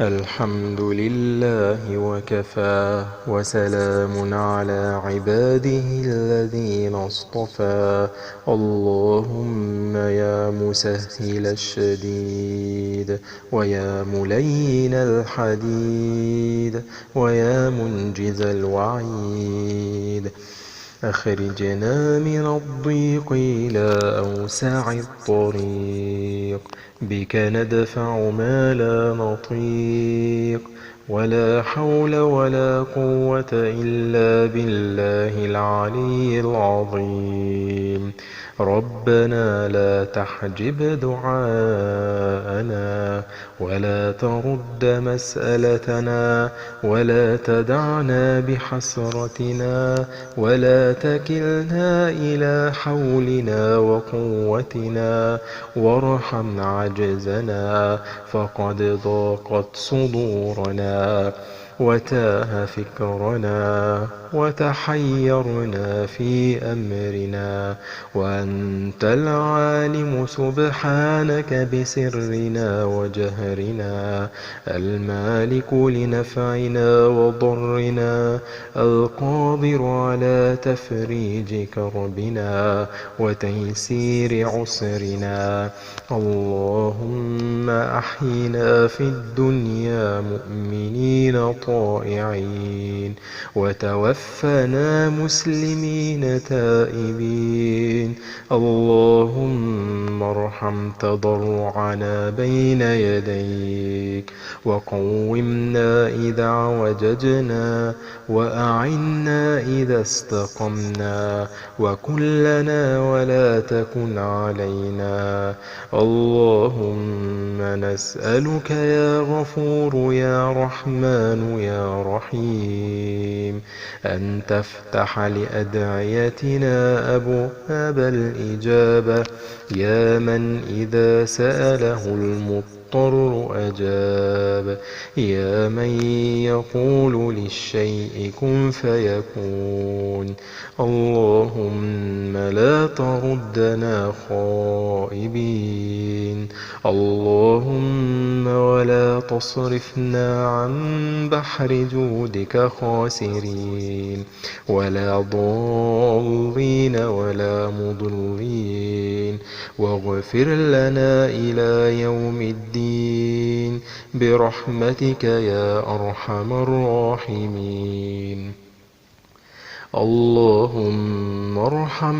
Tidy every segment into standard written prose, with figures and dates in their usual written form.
الحمد لله وكفى وسلام على عباده الذين اصطفى. اللهم يا مسهل الشديد ويا ملين الحديد ويا منجز الوعيد، أخرجنا من الضيق إلى أوسع الطريق، بك ندفع ما لا نطيق، ولا حول ولا قوة إلا بالله العلي العظيم. ربنا لا تحجب دعاءنا ولا ترد مسألتنا، ولا تدعنا بحسرتنا، ولا تكلنا إلى حولنا وقوتنا، وارحم عجزنا فقد ضاقت صدورنا، وتاه فكرنا، وتحيرنا في أمرنا، وأنت العالم سبحانك بسرنا وجهرنا، المالك لنفعنا وضرنا، القادر على تفريج كربنا وتيسير عسرنا. اللهم أحينا في الدنيا مؤمنين طائعين، وتوفنا مسلمين تائبين. اللهم ارحم تضرعنا بين يديك، وقومنا إذا اعوججنا، وأعنا إذا استقمنا، وكن لنا ولا تكن علينا. اللهم نسألك يا غفور يا رحمن يا رحيم أن تفتح لأدعيتنا أبواب الإجابة، يا من إذا سأله المضطر أجاب، يا من يقول للشيء كن فيكون. اللهم لا تردنا خائبين، اللهم ولا تصرفنا عن بحر جودك خاسرين، ولا ضالين ولا مضلين، واغفر لنا إلى يوم الدين برحمتك يا أرحم الراحمين. اللهم ارحم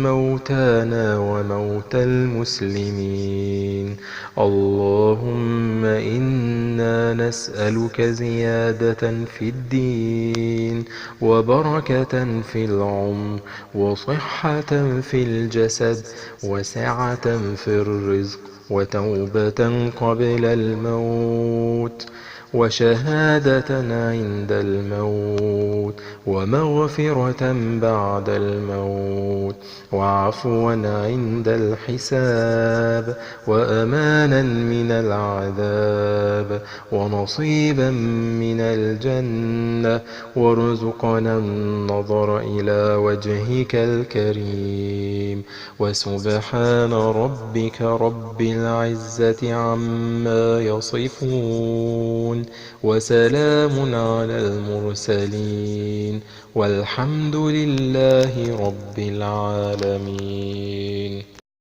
موتانا وموتى المسلمين. اللهم إنا نسألك زيادة في الدين، وبركة في العمر، وصحة في الجسد، وسعة في الرزق، وتوبة قبل الموت، وشهادة عند الموت، ومغفرة بعد الموت، وعفوا عند الحساب، وأمانا من العذاب، ونصيبا من الجنة، وارزقنا النظر إلى وجهك الكريم. وسبحان ربك رب العزة عما يصفون، وسلام على المرسلين، والحمد لله رب العالمين.